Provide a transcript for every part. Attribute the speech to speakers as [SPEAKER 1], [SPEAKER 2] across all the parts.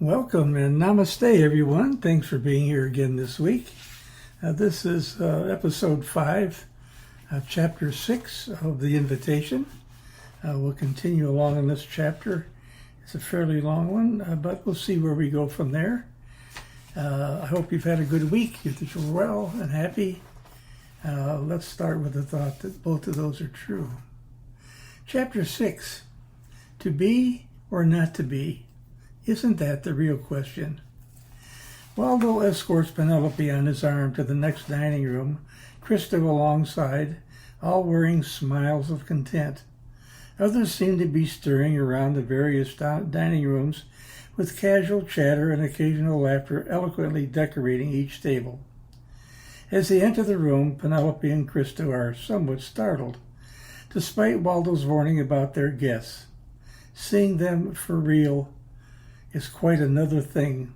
[SPEAKER 1] Welcome and namaste, everyone. Thanks for being here again this week. This is episode 5, chapter 6 of The Invitation. We'll continue along in this chapter. It's a fairly long one, but we'll see where we go from there. I hope you've had a good week, that you're well and happy. Let's start with the thought that both of those are true. Chapter 6, to be or not to be. Isn't that the real question? Waldo escorts Penelope on his arm to the next dining room, Christo alongside, all wearing smiles of content. Others seem to be stirring around the various dining rooms, with casual chatter and occasional laughter eloquently decorating each table. As they enter the room, Penelope and Christo are somewhat startled, despite Waldo's warning about their guests. Seeing them for real is quite another thing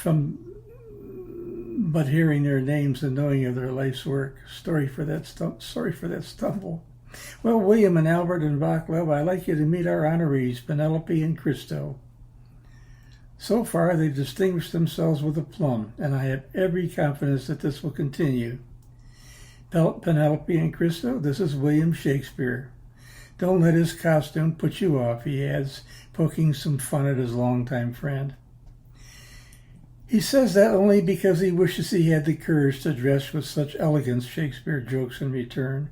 [SPEAKER 1] but hearing their names and knowing of their life's work. Sorry for that stumble. Well, William and Albert and Vaclav, I'd like you to meet our honorees, Penelope and Christo. So far, they've distinguished themselves with aplomb, and I have every confidence that this will continue. Penelope and Christo, this is William Shakespeare. Don't let his costume put you off, he adds, poking some fun at his longtime friend. He says that only because he wishes he had the courage to dress with such elegance, Shakespeare jokes in return.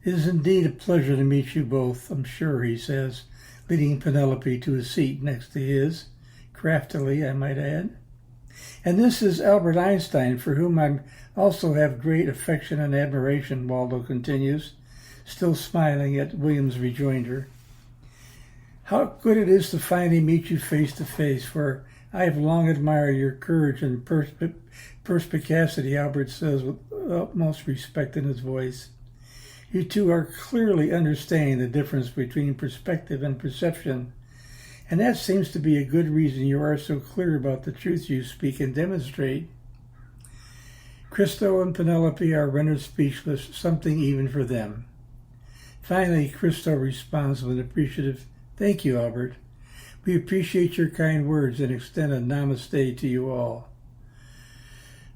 [SPEAKER 1] It is indeed a pleasure to meet you both, I'm sure, he says, leading Penelope to a seat next to his, craftily, I might add. And this is Albert Einstein, for whom I also have great affection and admiration, Waldo continues, still smiling at William's rejoinder. How good it is to finally meet you face to face, for I have long admired your courage and perspicacity, Albert says with utmost respect in his voice. You two are clearly understanding the difference between perspective and perception, and that seems to be a good reason you are so clear about the truth you speak and demonstrate. Christo and Penelope are rendered speechless, something even for them. Finally, Christo responds with an appreciative, "Thank you, Albert. We appreciate your kind words and extend a namaste to you all."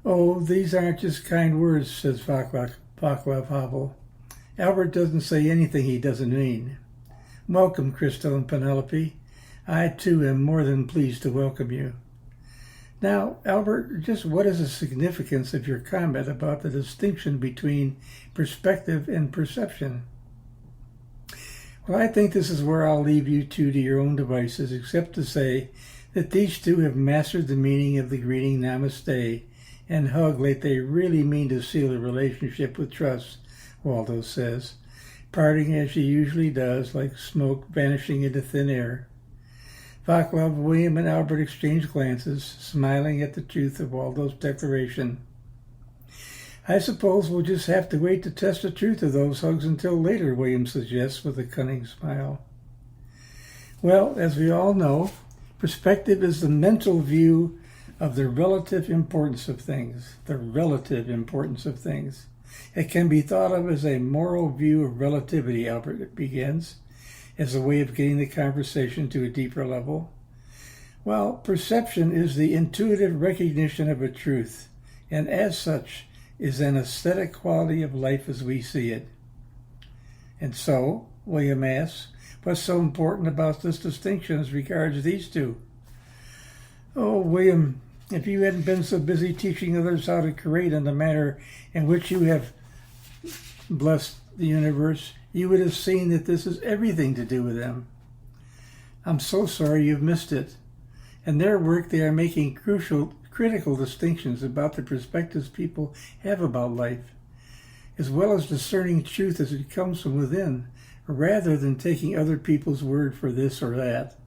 [SPEAKER 1] "Oh, these aren't just kind words," says Vaclav Havel. "Albert doesn't say anything he doesn't mean. Welcome, Christo and Penelope. I, too, am more than pleased to welcome you. Now, Albert, just what is the significance of your comment about the distinction between perspective and perception?" Well, I think this is where I'll leave you two to your own devices, except to say that these two have mastered the meaning of the greeting namaste and hug like they really mean to seal a relationship with trust, Waldo says, parting as she usually does, like smoke vanishing into thin air. Vaclav, William, and Albert exchange glances, smiling at the truth of Waldo's declaration. "I suppose we'll just have to wait to test the truth of those hugs until later," William suggests with a cunning smile. Well, as we all know, perspective is the mental view of the relative importance of things. It can be thought of as a moral view of relativity, Albert begins, as a way of getting the conversation to a deeper level. Well, perception is the intuitive recognition of a truth, and as such, is an aesthetic quality of life as we see it. And so, William asks, what's so important about this distinction as regards these two? "Oh, William, if you hadn't been so busy teaching others how to create in the manner in which you have blessed the universe, you would have seen that this has everything to do with them. I'm so sorry you've missed it. In their work, they are making critical distinctions about the perspectives people have about life, as well as discerning truth as it comes from within, rather than taking other people's word for this or that.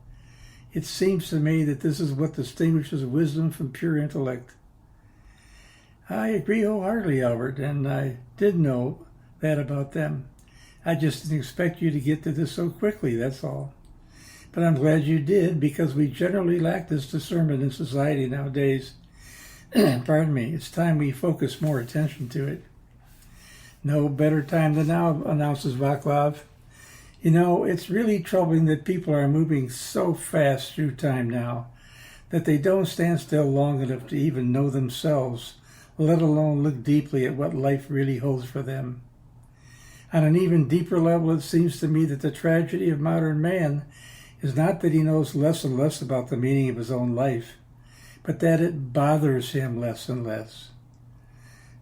[SPEAKER 1] It seems to me that this is what distinguishes wisdom from pure intellect." "I agree wholeheartedly, Albert, and I did know that about them. I just didn't expect you to get to this so quickly, that's all. But I'm glad you did, because we generally lack this discernment in society nowadays. Pardon me, it's time we focus more attention to it." "No better time than now," announces Vaclav. You know, it's really troubling that people are moving so fast through time now that they don't stand still long enough to even know themselves, let alone look deeply at what life really holds for them. On an even deeper level, it seems to me that the tragedy of modern man is not that he knows less and less about the meaning of his own life, but that it bothers him less and less.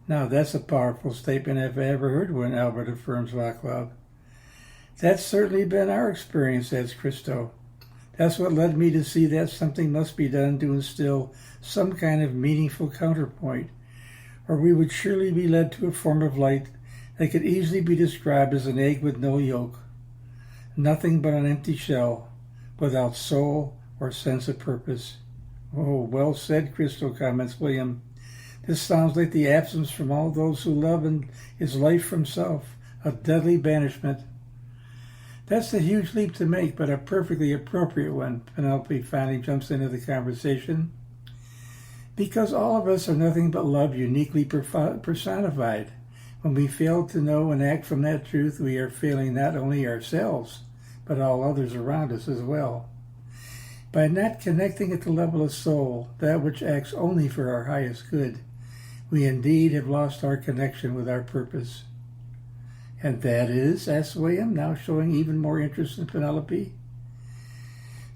[SPEAKER 1] Now, that's a powerful statement if I ever heard one, Albert affirms Vaclav. That's certainly been our experience, adds Christo. That's what led me to see that something must be done to instill some kind of meaningful counterpoint, or we would surely be led to a form of light that could easily be described as an egg with no yolk, nothing but an empty shell, without soul or sense of purpose. Oh, well said, Christo, comments William. This sounds like the absence from all those who love and is life from self, a deadly banishment. That's a huge leap to make, but a perfectly appropriate one, Penelope finally jumps into the conversation. Because all of us are nothing but love uniquely personified. When we fail to know and act from that truth, we are failing not only ourselves, but all others around us as well. By not connecting at the level of soul, that which acts only for our highest good, we indeed have lost our connection with our purpose. And that is, asks William, now showing even more interest in Penelope.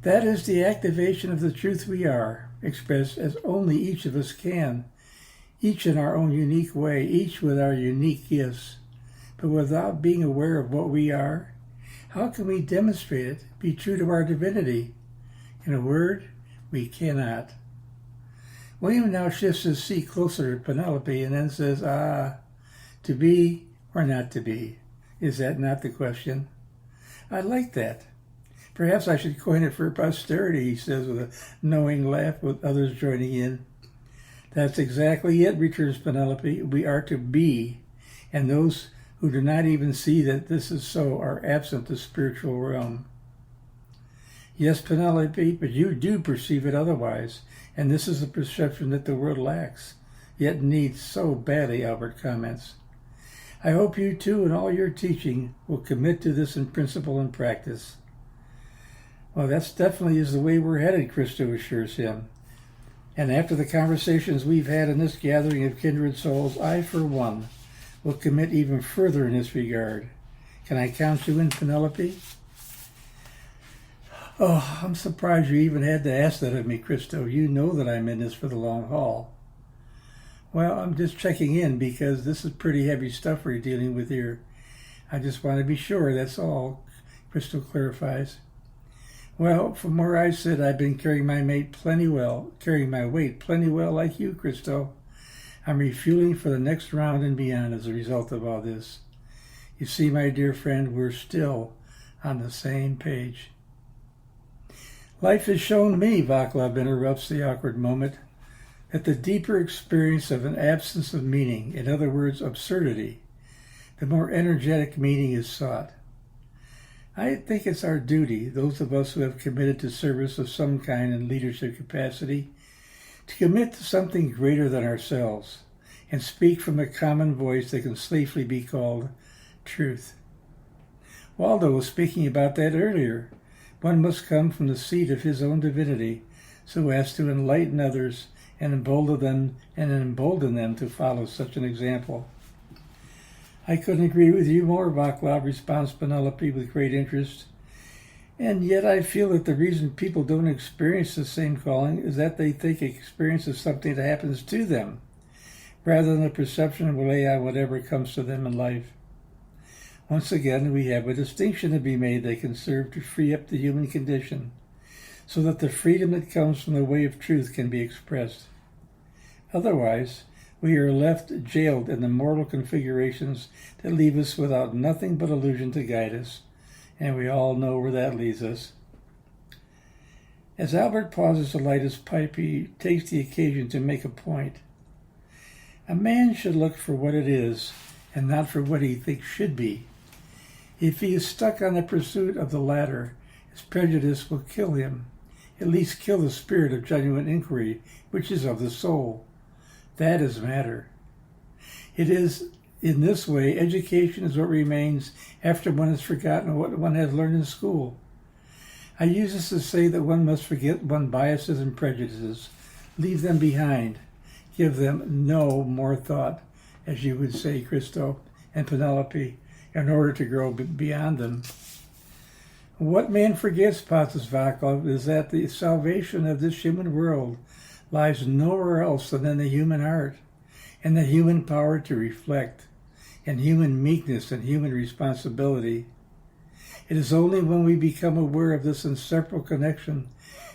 [SPEAKER 1] That is the activation of the truth we are, expressed as only each of us can, each in our own unique way, each with our unique gifts. But without being aware of what we are, how can we demonstrate it, be true to our divinity? In a word, we cannot. William now shifts his seat closer to Penelope and then says, to be or not to be? Is that not the question? I like that. Perhaps I should coin it for posterity, he says with a knowing laugh, with others joining in. That's exactly it, returns Penelope. We are to be, and those who do not even see that this is so are absent the spiritual realm. Yes, Penelope, but you do perceive it otherwise, and this is a perception that the world lacks, yet needs so badly, Albert comments. I hope you too, in all your teaching, will commit to this in principle and practice. Well, that's definitely is the way we're headed, Christo assures him. And after the conversations we've had in this gathering of kindred souls, I, for one, will commit even further in this regard. Can I count you in, Penelope? Oh, I'm surprised you even had to ask that of me, Christo. You know that I'm in this for the long haul. Well, I'm just checking in because this is pretty heavy stuff we're dealing with here. I just want to be sure, that's all, Christo clarifies. Well, from where I sit, I've been carrying my weight plenty well like you, Christo. I'm refueling for the next round and beyond as a result of all this. You see, my dear friend, we're still on the same page. Life has shown me, Vaclav interrupts the awkward moment, that the deeper experience of an absence of meaning, in other words, absurdity, the more energetic meaning is sought. I think it's our duty, those of us who have committed to service of some kind in leadership capacity, to commit to something greater than ourselves and speak from a common voice that can safely be called truth. Waldo was speaking about that earlier. One must come from the seat of his own divinity so as to enlighten others and embolden them to follow such an example. I couldn't agree with you more, Vaclav, responds Penelope with great interest. And yet I feel that the reason people don't experience the same calling is that they think experience is something that happens to them, rather than a perception of whatever comes to them in life. Once again, we have a distinction to be made that can serve to free up the human condition, so that the freedom that comes from the way of truth can be expressed. Otherwise, we are left jailed in the mortal configurations that leave us without nothing but illusion to guide us, and we all know where that leads us. As Albert pauses to light his pipe, he takes the occasion to make a point. A man should look for what it is, and not for what he thinks should be. If he is stuck on the pursuit of the latter, his prejudice will kill him, at least kill the spirit of genuine inquiry, which is of the soul. That is matter. It is In this way, education is what remains after one has forgotten what one has learned in school. I use this to say that one must forget one's biases and prejudices, leave them behind, give them no more thought, as you would say, Christo and Penelope, in order to grow beyond them. What man forgets, posits Vaclav, is that the salvation of this human world lies nowhere else than in the human heart, and the human power to reflect, and human meekness and human responsibility. It is only when we become aware of this inseparable connection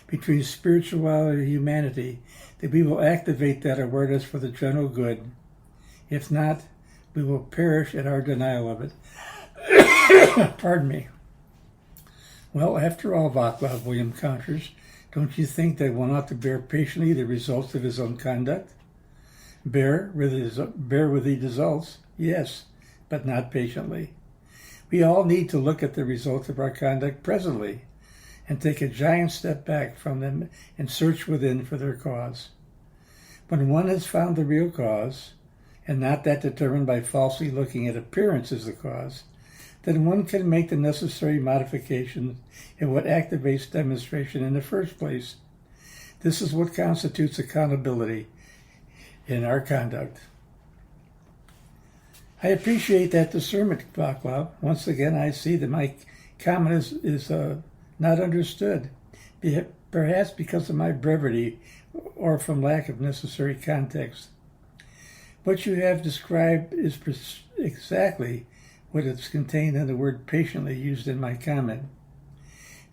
[SPEAKER 1] between spirituality and humanity that we will activate that awareness for the general good. If not, we will perish in our denial of it. Pardon me. Well, after all, Vaclav, William counters, don't you think that one ought to bear patiently the results of his own conduct? Bear with the results, yes, but not patiently. We all need to look at the results of our conduct presently and take a giant step back from them and search within for their cause. When one has found the real cause, and not that determined by falsely looking at appearance as the cause, then one can make the necessary modifications in what activates demonstration in the first place. This is what constitutes accountability in our conduct. I appreciate that discernment, Vaclav. Once again, I see that my comment is not understood, perhaps because of my brevity or from lack of necessary context. What you have described is exactly what is contained in the word patiently used in my comment.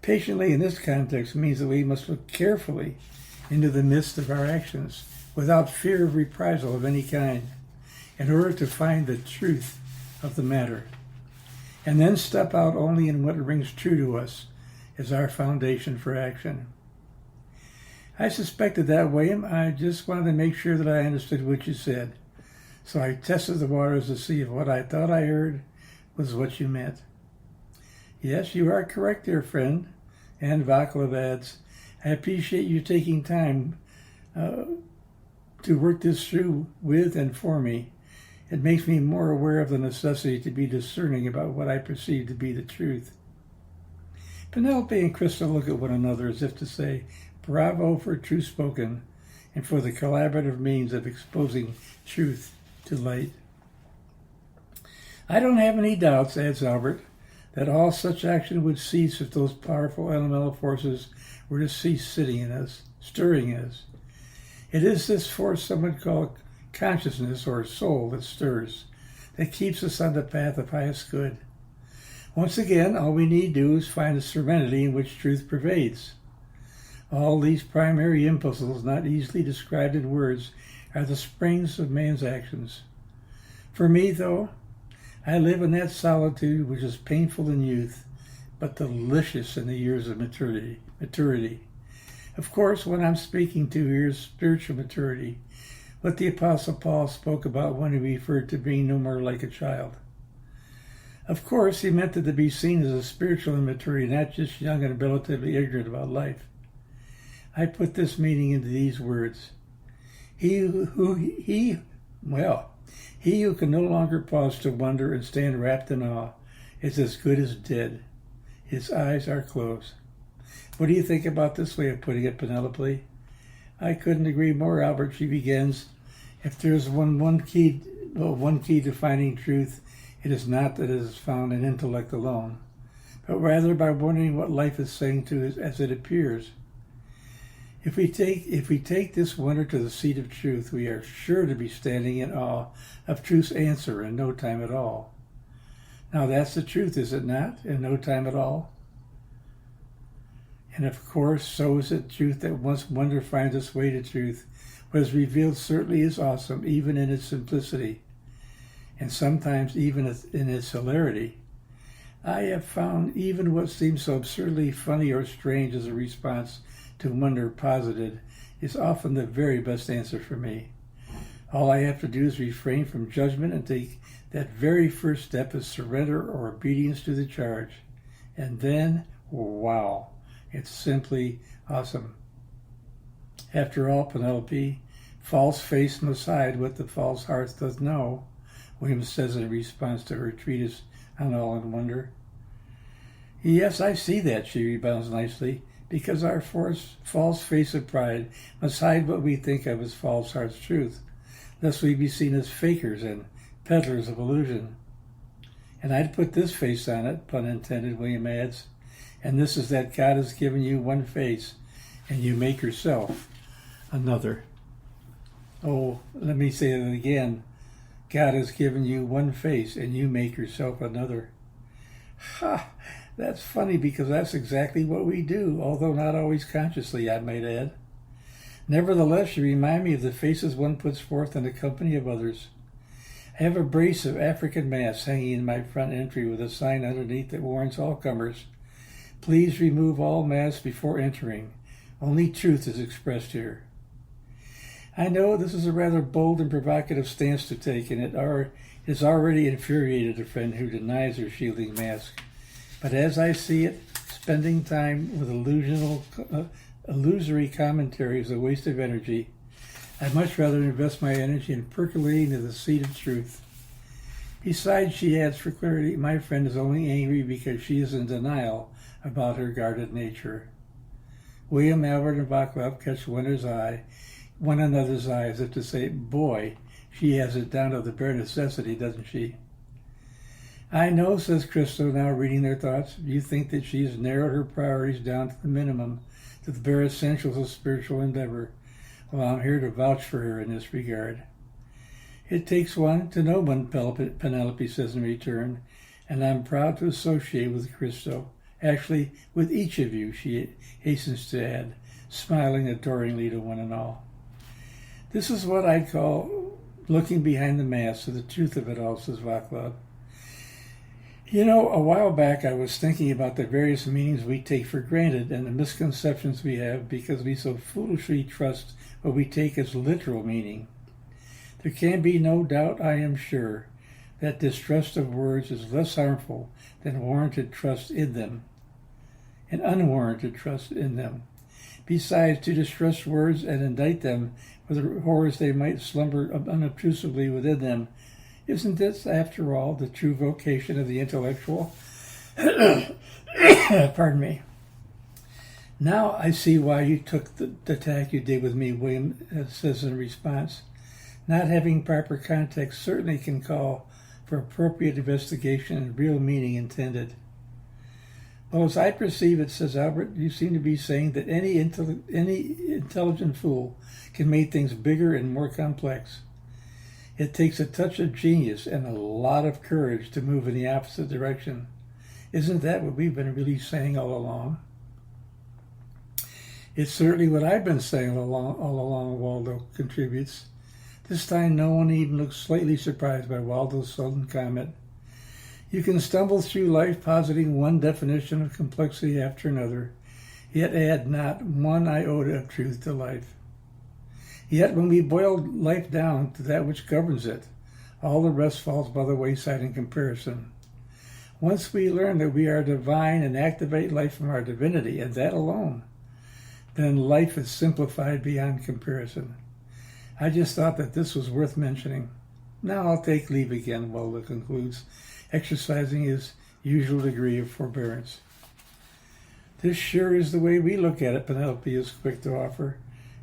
[SPEAKER 1] Patiently in this context means that we must look carefully into the midst of our actions without fear of reprisal of any kind, in order to find the truth of the matter, and then step out only in what rings true to us as our foundation for action. I suspected that, William. I just wanted to make sure that I understood what you said, so I tested the waters to see if what I thought I heard was what you meant. Yes, you are correct, dear friend. And Vaclav adds, I appreciate you taking time to work this through with and for me. It makes me more aware of the necessity to be discerning about what I perceive to be the truth. Penelope and Christo look at one another as if to say, bravo for truth spoken and for the collaborative means of exposing truth to light. I don't have any doubts, adds Albert, that all such action would cease if those powerful elemental forces were to cease sitting in us, stirring us. It is this force some would call consciousness or soul that stirs, that keeps us on the path of highest good. Once again, all we need do is find the serenity in which truth pervades. All these primary impulses, not easily described in words, are the springs of man's actions. For me, though, I live in that solitude which is painful in youth, but delicious in the years of maturity. Of course, what I'm speaking to here is spiritual maturity, what the Apostle Paul spoke about when he referred to being no more like a child. Of course, he meant it to be seen as a spiritual immaturity, not just young and relatively ignorant about life. I put this meaning into these words. He who can no longer pause to wonder and stand wrapped in awe is as good as dead. His eyes are closed. What do you think about this way of putting it, Penelope? I couldn't agree more, Albert. She begins, if there's one key to finding truth, it is not that it is found in intellect alone, but rather by wondering what life is saying to us as it appears. If we take this wonder to the seat of truth, we are sure to be standing in awe of truth's answer in no time at all. Now that's the truth, is it not? In no time at all? And of course, so is it truth that once wonder finds its way to truth, what is revealed certainly is awesome, even in its simplicity, and sometimes even in its hilarity. I have found even what seems so absurdly funny or strange as a response to wonder posited is often the very best answer for me. All I have to do is refrain from judgment and take that very first step of surrender or obedience to the charge. And then, wow, it's simply awesome. After all, Penelope, false face must hide what the false heart doth know. William says in response to her treatise on All in Wonder. Yes, I see that, she rebounds nicely, because our false face of pride must hide what we think of as false heart's truth, lest we be seen as fakers and peddlers of illusion. And I'd put this face on it, pun intended, William adds, and this is that God has given you one face, and you make yourself another. Oh, let me say that again. God has given you one face, and you make yourself another. Ha! That's funny, because that's exactly what we do, although not always consciously, I might add. Nevertheless, you remind me of the faces one puts forth in the company of others. I have a brace of African masks hanging in my front entry with a sign underneath that warns all comers, please remove all masks before entering. Only truth is expressed here. I know this is a rather bold and provocative stance to take, and it has already infuriated a friend who denies her shielding mask. But as I see it, spending time with illusory commentary is a waste of energy. I'd much rather invest my energy in percolating to the seat of truth. Besides, she adds for clarity, my friend is only angry because she is in denial about her guarded nature. William, Albert, and Vaclav catch one another's eye as if to say, boy, she has it down to the bare necessity, doesn't she? I know, says Christo, now reading their thoughts, you think that she has narrowed her priorities down to the minimum, to the bare essentials of spiritual endeavor. Well, I'm here to vouch for her in this regard. It takes one to know one, Penelope says in return, and I'm proud to associate with Christo. Actually, with each of you, she hastens to add, smiling adoringly to one and all. This is what I'd call looking behind the mask to the truth of it all, says Vaclav. You know, a while back I was thinking about the various meanings we take for granted and the misconceptions we have because we so foolishly trust what we take as literal meaning. There can be no doubt, I am sure, that distrust of words is less harmful than warranted trust in them, and unwarranted trust in them. Besides, to distrust words and indict them for the horrors they might slumber unobtrusively within them, isn't this, after all, the true vocation of the intellectual? Pardon me. Now I see why you took the tack you did with me, William says in response. Not having proper context certainly can call for appropriate investigation and real meaning intended. Well, as I perceive it, says Albert, you seem to be saying that any intelligent fool can make things bigger and more complex. It takes a touch of genius and a lot of courage to move in the opposite direction. Isn't that what we've been really saying all along? It's certainly what I've been saying all along, Waldo contributes. This time no one even looks slightly surprised by Waldo's sudden comment. You can stumble through life positing one definition of complexity after another, yet add not one iota of truth to life. Yet when we boil life down to that which governs it, all the rest falls by the wayside in comparison. Once we learn that we are divine and activate life from our divinity, and that alone, then life is simplified beyond comparison. I just thought that this was worth mentioning. Now I'll take leave again, Waldo concludes, exercising his usual degree of forbearance. This sure is the way we look at it, Penelope is quick to offer.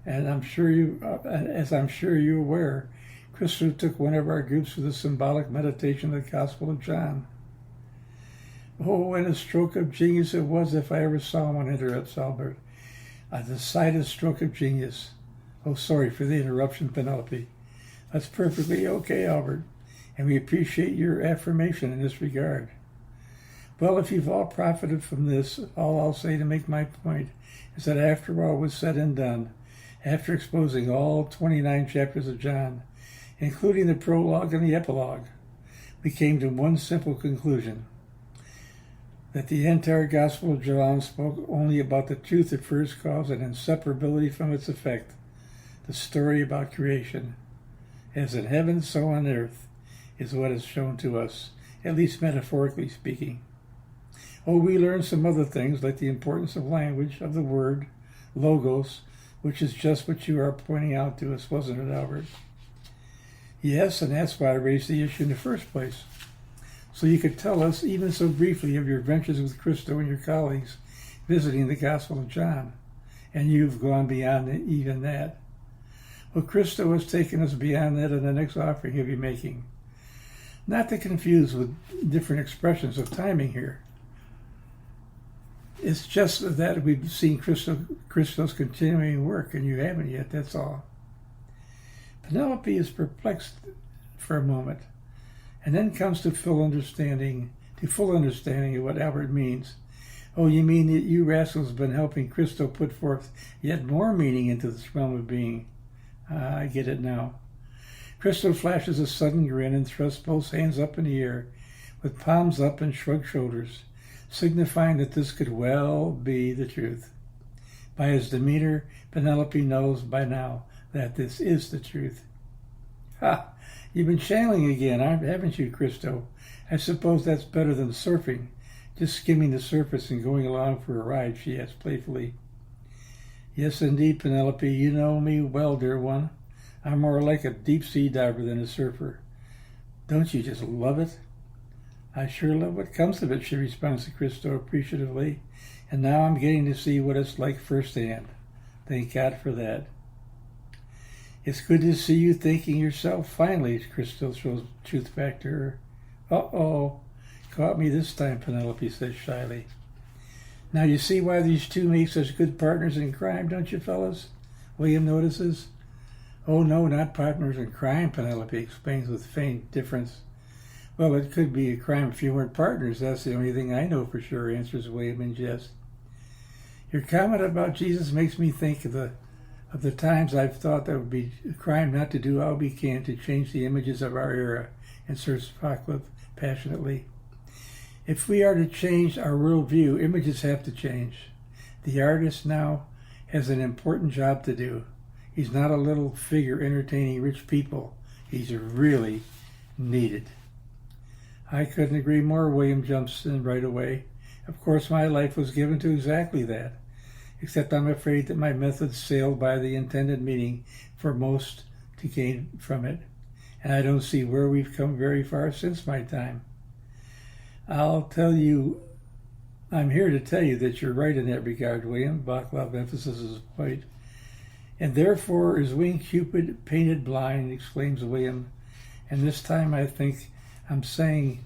[SPEAKER 1] And as I'm sure you're aware, Christo took one of our groups for the symbolic meditation of the Gospel of John. Oh, and a stroke of genius it was if I ever saw one, interrupts Albert. A decided stroke of genius. Oh, sorry for the interruption, Penelope. That's perfectly okay, Albert, and we appreciate your affirmation in this regard. Well, if you've all profited from this, all I'll say to make my point is that after all was said and done, after exposing all 29 chapters of John, including the prologue and the epilogue, we came to one simple conclusion, that the entire Gospel of John spoke only about the truth of first cause and inseparability from its effect, the story about creation. As in heaven, so on earth, is what is shown to us, at least metaphorically speaking. Oh, we learn some other things, like the importance of language, of the word, logos, which is just what you are pointing out to us, wasn't it, Albert? Yes, and that's why I raised the issue in the first place. So you could tell us, even so briefly, of your adventures with Christo and your colleagues visiting the Gospel of John. And you've gone beyond even that. Well, Christo has taken us beyond that in the next offering he'll be making. Not to confuse with different expressions of timing here. It's just that we've seen Christo's continuing work, and you haven't yet, that's all. Penelope is perplexed for a moment, and then comes to full understanding of what Albert means. Oh, you mean that you rascals have been helping Christo put forth yet more meaning into this realm of being? I get it now. Christo flashes a sudden grin and thrusts both hands up in the air, with palms up and shrugged shoulders, signifying that this could well be the truth. By his demeanor, Penelope knows by now that this is the truth. Ha! You've been channeling again, haven't you, Christo? I suppose that's better than surfing, just skimming the surface and going along for a ride, she asked playfully. Yes, indeed, Penelope, you know me well, dear one. I'm more like a deep-sea diver than a surfer. Don't you just love it? I sure love what comes of it, she responds to Christo appreciatively, and now I'm getting to see what it's like firsthand. Thank God for that. It's good to see you thinking yourself, finally, Christo throws truth back to her. Uh-oh, caught me this time, Penelope says shyly. Now you see why these two make such good partners in crime, don't you, fellas? William notices. Oh, no, not partners in crime, Penelope explains with faint difference. Well, it could be a crime if you weren't partners. That's the only thing I know for sure, answers William in jest. Your comment about Jesus makes me think of the times I've thought that it would be a crime not to do all we can to change the images of our era, asserts Vaclav passionately. If we are to change our worldview, images have to change. The artist now has an important job to do. He's not a little figure entertaining rich people. He's really needed. I couldn't agree more, William jumps in right away. Of course, my life was given to exactly that, except I'm afraid that my methods sailed by the intended meaning for most to gain from it, and I don't see where we've come very far since my time. I'm here to tell you that you're right in that regard, William, Vaclav emphasizes his point. And therefore is winged Cupid painted blind, exclaims William, and this time I think I'm saying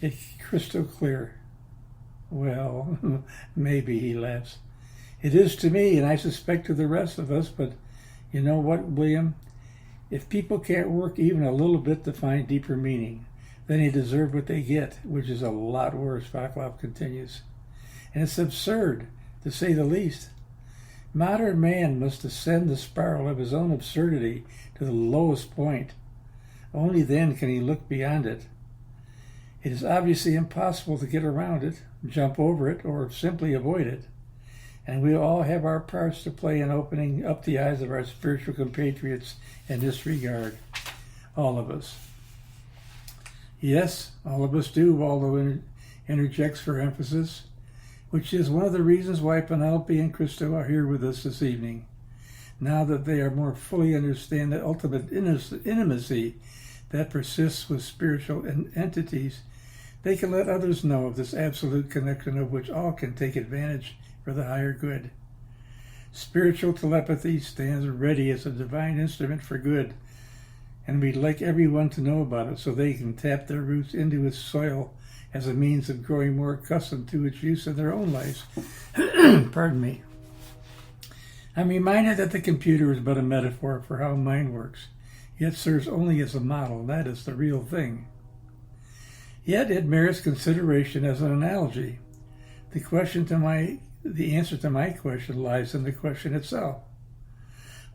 [SPEAKER 1] it crystal clear. Well, maybe, he laughs. It is to me, and I suspect to the rest of us, but you know what, William? If people can't work even a little bit to find deeper meaning, then they deserve what they get, which is a lot worse, Vaclav continues. And it's absurd, to say the least. Modern man must ascend the spiral of his own absurdity to the lowest point. Only then can he look beyond it. It is obviously impossible to get around it, jump over it, or simply avoid it. And we all have our parts to play in opening up the eyes of our spiritual compatriots in this regard. All of us. Yes, all of us do, Waldo interjects for emphasis, which is one of the reasons why Penelope and Christo are here with us this evening. Now that they are more fully understand the ultimate intimacy that persists with spiritual entities, they can let others know of this absolute connection of which all can take advantage for the higher good. Spiritual telepathy stands ready as a divine instrument for good, and we'd like everyone to know about it so they can tap their roots into its soil as a means of growing more accustomed to its use in their own lives. Pardon me. I'm reminded that the computer is but a metaphor for how mind works, yet serves only as a model. That is the real thing. Yet it merits consideration as an analogy. The answer to my question lies in the question itself.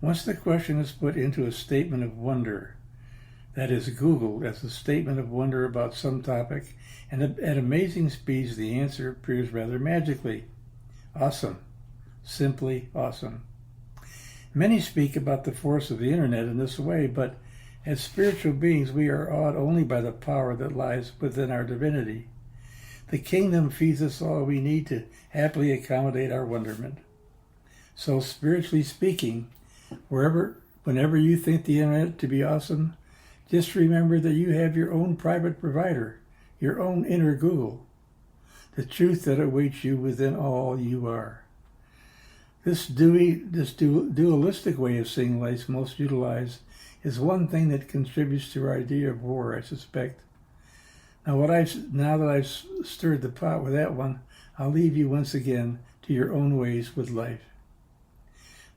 [SPEAKER 1] Once the question is put into a statement of wonder, that is Googled as a statement of wonder about some topic, and at amazing speeds the answer appears rather magically. Awesome. Simply awesome. Many speak about the force of the internet in this way, but as spiritual beings we are awed only by the power that lies within our divinity. The kingdom feeds us all we need to happily accommodate our wonderment. So spiritually speaking, whenever you think the internet to be awesome, Just remember that you have your own private provider, your own inner Google, the truth that awaits you within all you are. This dualistic way of seeing life most utilized is one thing that contributes to our idea of war, I suspect. Now that I've stirred the pot with that one, I'll leave you once again to your own ways with life.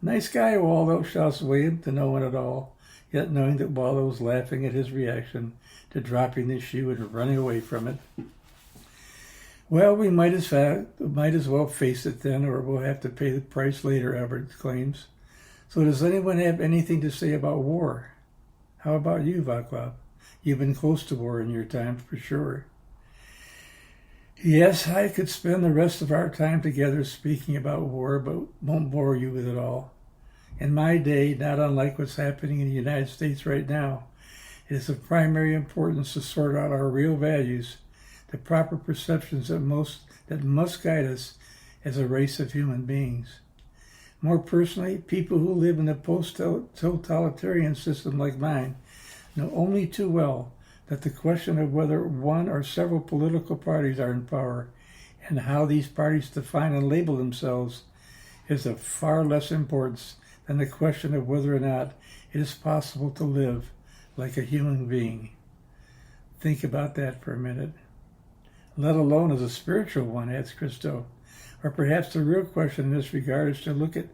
[SPEAKER 1] Nice guy, Waldo, shouts William to no one at all, yet knowing that Waldo was laughing at his reaction to dropping the shoe and running away from it. Well, we might as well face it then, or we'll have to pay the price later, Albert exclaims. So does anyone have anything to say about war? How about you, Vaclav? You've been close to war in your time, for sure. Yes, I could spend the rest of our time together speaking about war, but won't bore you with it all. In my day, not unlike what's happening in the United States right now, it is of primary importance to sort out our real values, the proper perceptions that must guide us as a race of human beings. More personally, people who live in a post-totalitarian system like mine know only too well that the question of whether one or several political parties are in power and how these parties define and label themselves is of far less importance than the question of whether or not it is possible to live like a human being. Think about that for a minute. Let alone as a spiritual one, adds Christo. Or perhaps the real question in this regard is to look at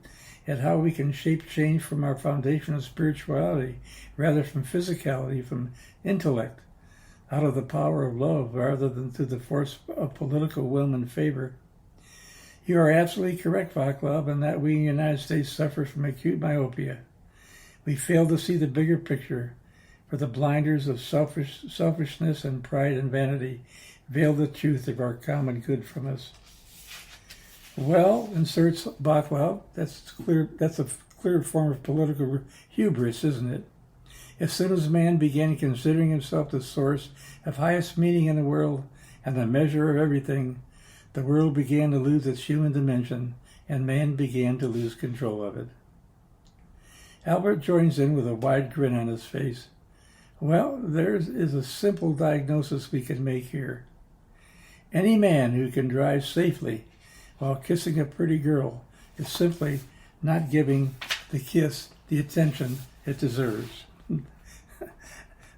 [SPEAKER 1] how we can shape change from our foundation of spirituality, rather from physicality, from intellect, out of the power of love, rather than through the force of political will and favor. You are absolutely correct, Vaclav, in that we in the United States suffer from acute myopia. We fail to see the bigger picture, for the blinders of selfishness and pride and vanity veil the truth of our common good from us. Well, inserts Vaclav, that's a clear form of political hubris, isn't it? As soon as man began considering himself the source of highest meaning in the world and the measure of everything, the world began to lose its human dimension, and man began to lose control of it. Albert joins in with a wide grin on his face. Well, there is a simple diagnosis we can make here. Any man who can drive safely while kissing a pretty girl is simply not giving the kiss the attention it deserves.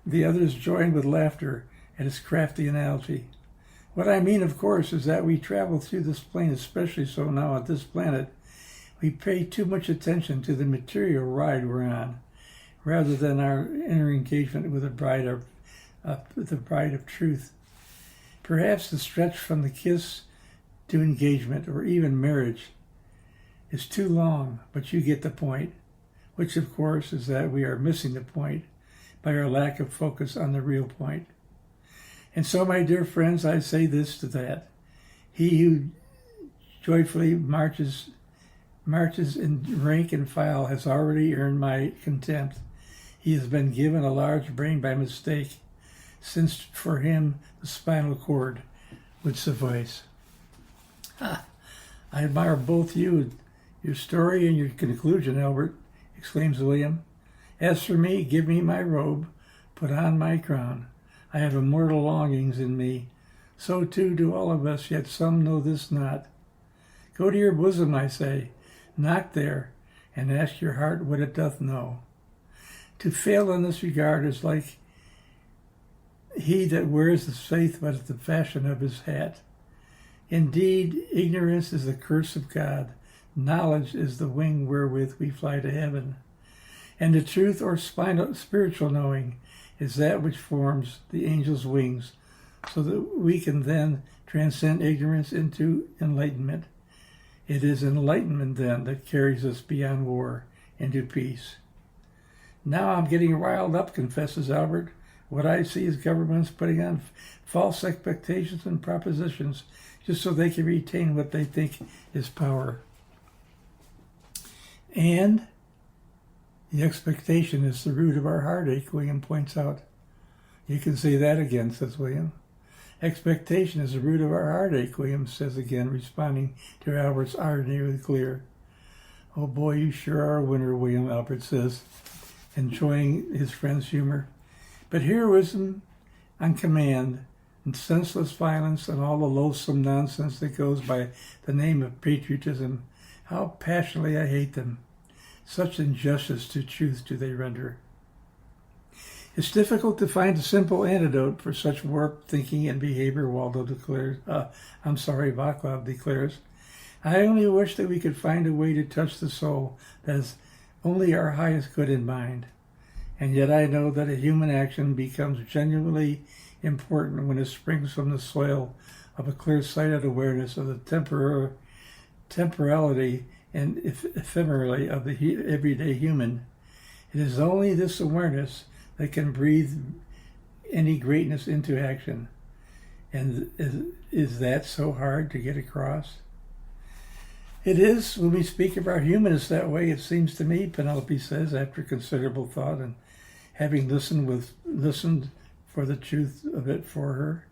[SPEAKER 1] The others join with laughter at his crafty analogy. What I mean, of course, is that we travel through this plane, especially so now on this planet, we pay too much attention to the material ride we're on, rather than our inner engagement with the bride of truth. Perhaps the stretch from the kiss to engagement or even marriage is too long, but you get the point, which of course is that we are missing the point by our lack of focus on the real point. And so, my dear friends, I say this to that. He who joyfully marches in rank and file has already earned my contempt. He has been given a large brain by mistake, since for him the spinal cord would suffice. I admire both you, your story and your conclusion, Albert, exclaims William. As for me, give me my robe, put on my crown. I have immortal longings in me. So too do all of us, yet some know this not. Go to your bosom, I say, knock there, and ask your heart what it doth know. To fail in this regard is like he that wears the faith but the fashion of his hat. Indeed, ignorance is the curse of God. Knowledge is the wing wherewith we fly to heaven. And the truth or spiritual knowing is that which forms the angel's wings, so that we can then transcend ignorance into enlightenment. It is enlightenment then that carries us beyond war into peace. Now I'm getting riled up, confesses Albert. What I see is governments putting on false expectations and propositions just so they can retain what they think is power. And the expectation is the root of our heartache, William points out. You can say that again, says William. Expectation is the root of our heartache, William says again, responding to Albert's irony with clear. Oh boy, you sure are a winner, William, Albert says, enjoying his friend's humor. But heroism on command and senseless violence and all the loathsome nonsense that goes by the name of patriotism, how passionately I hate them. Such injustice to truth do they render. It's difficult to find a simple antidote for such warped thinking and behavior, Vaclav declares. I only wish that we could find a way to touch the soul that has only our highest good in mind. And yet I know that a human action becomes genuinely important when it springs from the soil of a clear-sighted awareness of the temporality and ephemerality of the everyday human. It is only this awareness that can breathe any greatness into action. And is that so hard to get across? It is when we speak of our humanness that way, it seems to me, Penelope says, after considerable thought and having listened for the truth of it for her.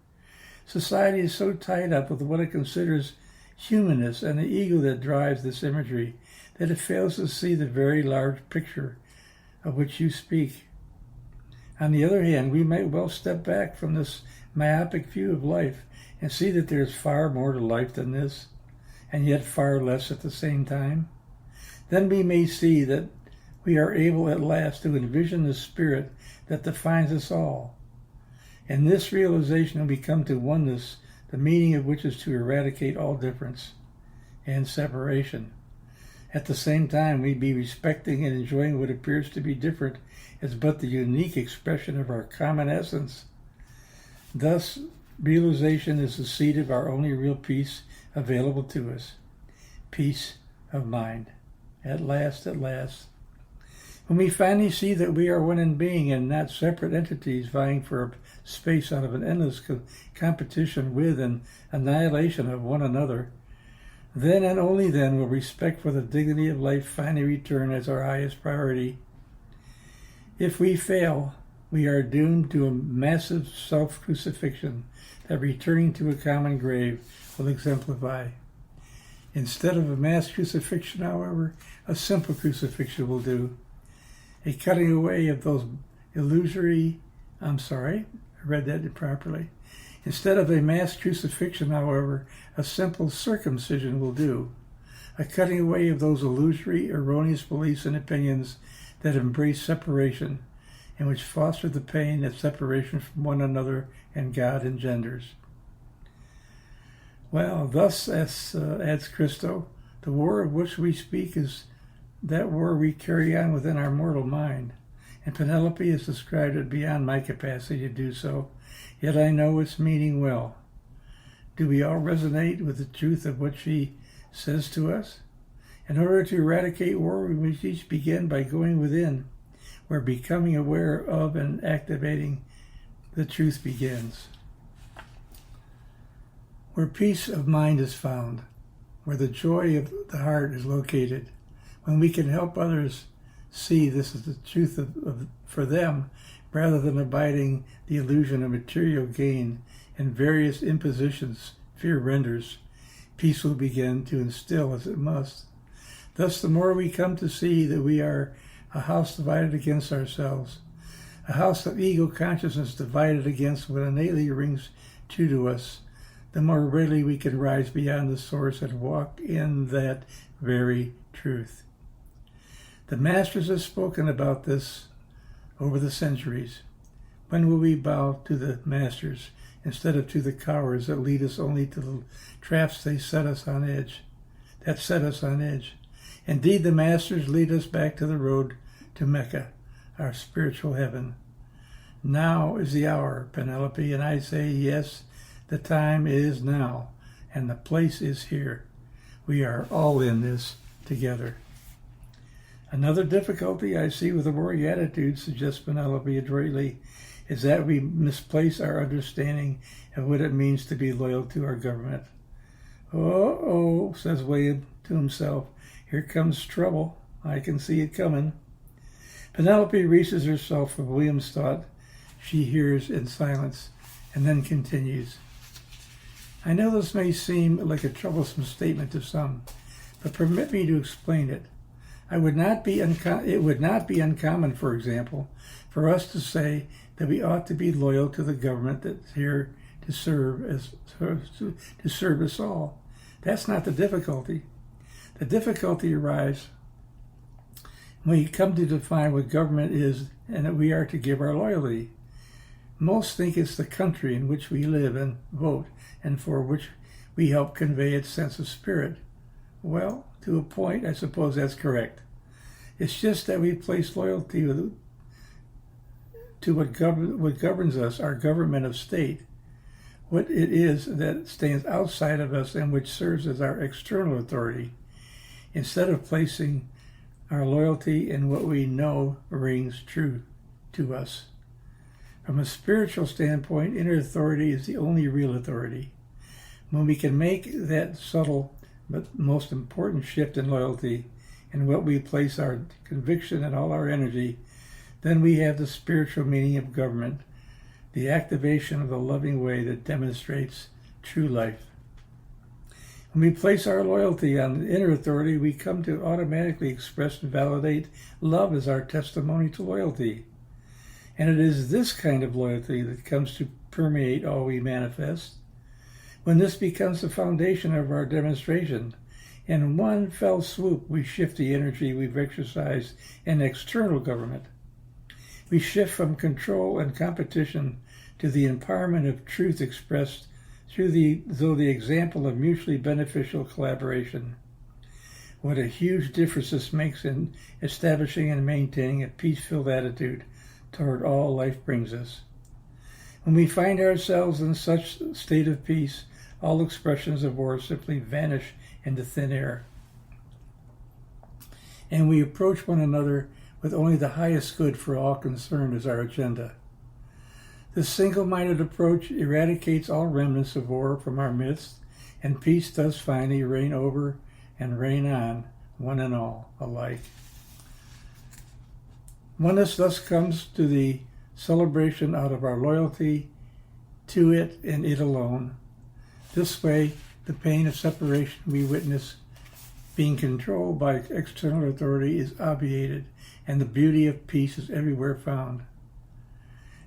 [SPEAKER 1] Society is so tied up with what it considers humanness and the ego that drives this imagery that it fails to see the very large picture of which you speak. On the other hand, we might well step back from this myopic view of life and see that there is far more to life than this, and yet far less at the same time. Then we may see that we are able at last to envision the spirit that defines us all. In this realization we come to oneness, the meaning of which is to eradicate all difference and separation. At the same time, we be respecting and enjoying what appears to be different as but the unique expression of our common essence. Thus, realization is the seed of our only real peace available to us. Peace of mind. At last. When we finally see that we are one in being and not separate entities vying for space out of an endless competition with and annihilation of one another, then and only then will respect for the dignity of life finally return as our highest priority. If we fail, we are doomed to a massive self-crucifixion that returning to a common grave will exemplify. Instead of a mass crucifixion, however, a simple crucifixion will do. A cutting away of those Instead of a mass crucifixion, however, a simple circumcision will do. A cutting away of those illusory, erroneous beliefs and opinions that embrace separation and which foster the pain that separation from one another and God engenders. Well, thus, adds Christo, the war of which we speak is that war we carry on within our mortal mind. And Penelope has described it beyond my capacity to do so, yet I know its meaning well. Do we all resonate with the truth of what she says to us? In order to eradicate war, we must each begin by going within, where becoming aware of and activating the truth begins. Where peace of mind is found, where the joy of the heart is located, when we can help others see this is the truth for them, rather than abiding the illusion of material gain and various impositions fear renders, peace will begin to instill as it must. Thus, the more we come to see that we are a house divided against ourselves, a house of ego consciousness divided against what innately rings true to us, the more readily we can rise beyond the source and walk in that very truth. The masters have spoken about this over the centuries. When will we bow to the masters instead of to the cowards that lead us only to the traps that set us on edge? Indeed, the masters lead us back to the road to Mecca, our spiritual heaven. Now is the hour, Penelope, and I say yes, the time is now, and the place is here. We are all in this together. Another difficulty I see with the warring attitude, suggests Penelope adroitly, is that we misplace our understanding of what it means to be loyal to our government. Oh, says William to himself, here comes trouble. I can see it coming. Penelope reaches herself from William's thought. She hears in silence and then continues. I know this may seem like a troublesome statement to some, but permit me to explain it. It would not be uncommon, for example, for us to say that we ought to be loyal to the government that's here to serve us all. That's not the difficulty. The difficulty arises when we come to define what government is and that we are to give our loyalty. Most think it's the country in which we live and vote, and for which we help convey its sense of spirit. Well, to a point, I suppose that's correct. It's just that we place loyalty to what governs us, our government of state, what it is that stands outside of us and which serves as our external authority, instead of placing our loyalty in what we know rings true to us. From a spiritual standpoint, inner authority is the only real authority. When we can make that subtle but most important shift in loyalty in what we place our conviction and all our energy, then we have the spiritual meaning of government, the activation of the loving way that demonstrates true life. When we place our loyalty on the inner authority, we come to automatically express and validate love as our testimony to loyalty. And it is this kind of loyalty that comes to permeate all we manifest. When this becomes the foundation of our demonstration, in one fell swoop we shift the energy we've exercised in external government. We shift from control and competition to the empowerment of truth expressed through the example of mutually beneficial collaboration. What a huge difference this makes in establishing and maintaining a peace-filled attitude toward all life brings us. When we find ourselves in such a state of peace, all expressions of war simply vanish into thin air. And we approach one another with only the highest good for all concerned as our agenda. This single-minded approach eradicates all remnants of war from our midst, and peace does finally reign over and reign on one and all alike. Oneness thus comes to the celebration out of our loyalty to it and it alone. This way, the pain of separation we witness being controlled by external authority is obviated, and the beauty of peace is everywhere found.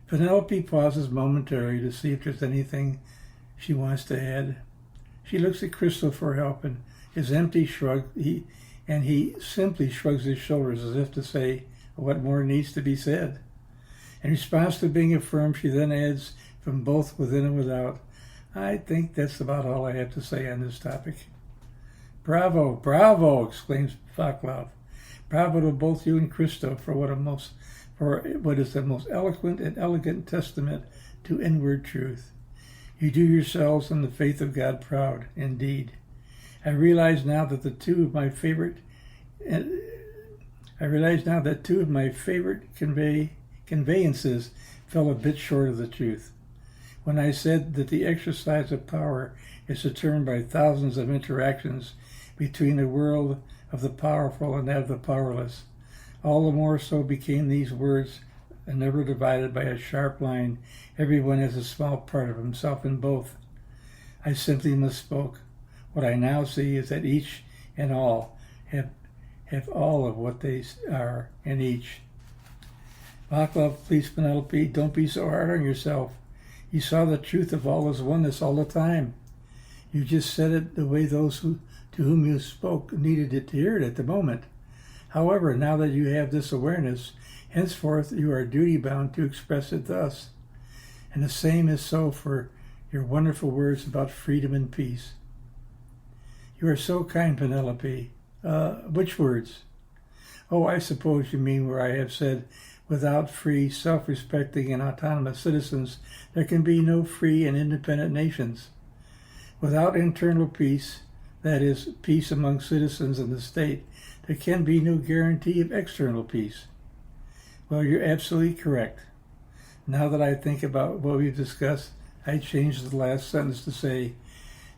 [SPEAKER 1] Penelope pauses momentarily to see if there's anything she wants to add. She looks at Christo for help, and his empty shrug, he simply shrugs his shoulders as if to say, what more needs to be said? In response to being affirmed, she then adds, from both within and without, I think that's about all I have to say on this topic. Bravo, bravo, exclaims Vaclav. Bravo to both you and Christo for what is the most eloquent and elegant testament to inward truth. You do yourselves and the faith of God proud, indeed. I realize now that two of my favorite conveyances fell a bit short of the truth. When I said that the exercise of power is determined by thousands of interactions between the world of the powerful and that of the powerless, all the more so became these words, never divided by a sharp line. Everyone has a small part of himself in both. I simply misspoke. What I now see is that each and all have all of what they are in each. Vaclav, please, Penelope, don't be so hard on yourself. You saw the truth of all as oneness all the time. You just said it the way those to whom you spoke needed to hear it at the moment. However, now that you have this awareness, henceforth you are duty-bound to express it thus. And the same is so for your wonderful words about freedom and peace. You are so kind, Penelope. Which words? Oh, I suppose you mean where I have said, without free, self-respecting, and autonomous citizens, there can be no free and independent nations. Without internal peace, that is, peace among citizens and the state, there can be no guarantee of external peace. Well, you're absolutely correct. Now that I think about what we've discussed, I changed the last sentence to say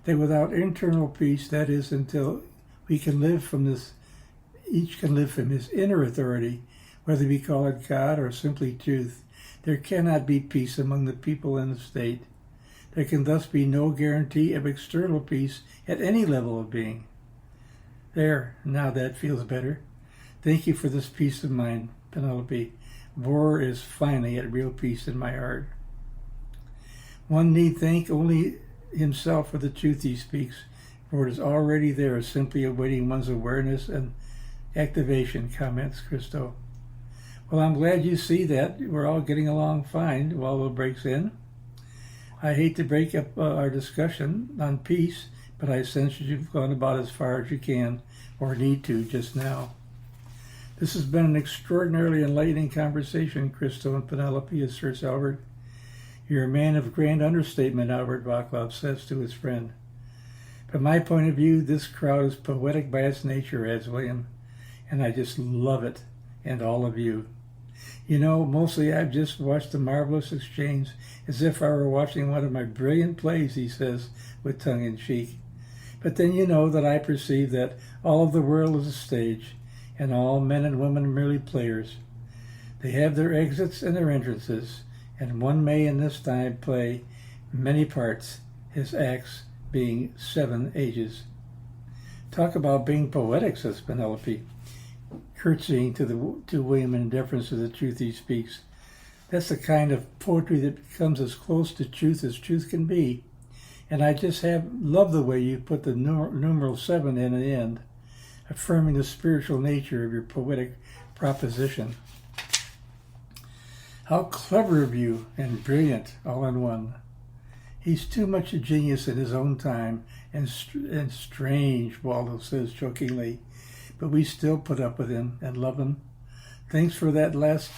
[SPEAKER 1] that without internal peace, that is, until we can live from this, each can live from his inner authority, whether we call it God or simply truth, there cannot be peace among the people in the state. There can thus be no guarantee of external peace at any level of being. There, now that feels better. Thank you for this peace of mind, Penelope. War is finally at real peace in my heart. One need thank only himself for the truth he speaks, for it is already there, simply awaiting one's awareness and activation, comments Christo. Well, I'm glad you see that. We're all getting along fine. Waldo breaks in. I hate to break up our discussion on peace, but I sense you've gone about as far as you can, or need to, just now. This has been an extraordinarily enlightening conversation, Christo and Penelope, asserts Albert. You're a man of grand understatement, Albert Vaclav says to his friend. From my point of view, this crowd is poetic by its nature, adds William, and I just love it, and all of you. You know, mostly I've just watched the marvelous exchange as if I were watching one of my brilliant plays, he says, with tongue-in-cheek. But then you know that I perceive that all of the world is a stage, and all men and women are merely players. They have their exits and their entrances, and one may in this time play many parts, his acts being 7 ages. Talk about being poetic, says Penelope, curtsying to William in deference to the truth he speaks. That's the kind of poetry that comes as close to truth as truth can be. And I just love the way you put the numeral 7 in the end, affirming the spiritual nature of your poetic proposition. How clever of you, and brilliant all in one. He's too much a genius in his own time, and strange, Waldo says jokingly, but we still put up with him and love him. Thanks for that last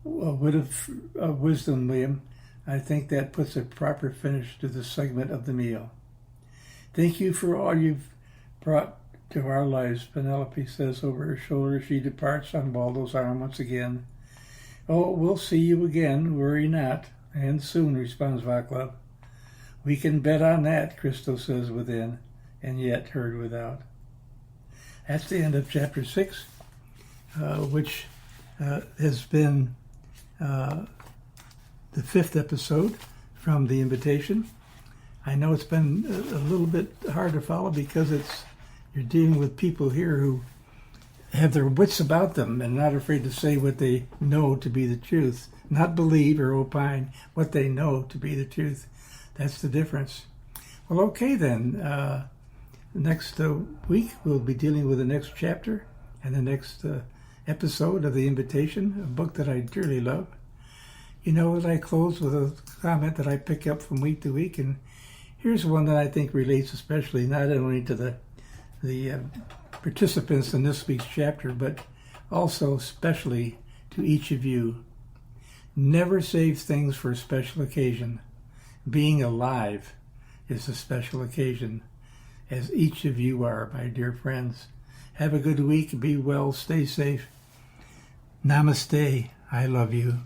[SPEAKER 1] wit of wisdom, William. I think that puts a proper finish to the segment of the meal. Thank you for all you've brought to our lives, Penelope says over her shoulder as she departs on Waldo's arm once again. Oh, we'll see you again, worry not, and soon, responds Vaclav. We can bet on that, Christo says within, and yet heard without. That's the end of chapter 6, which has been the 5th episode from The Invitation. I know it's been a little bit hard to follow because you're dealing with people here who have their wits about them and not afraid to say what they know to be the truth, not believe or opine what they know to be the truth. That's the difference. Well, okay then. Next week we'll be dealing with the next chapter and the next episode of The Invitation, a book that I dearly love. You know, as I close with a comment that I pick up from week to week, and here's one that I think relates especially not only to the participants in this week's chapter, but also especially to each of you. Never save things for a special occasion. Being alive is a special occasion, as each of you are, my dear friends. Have a good week. Be well. Stay safe. Namaste. I love you.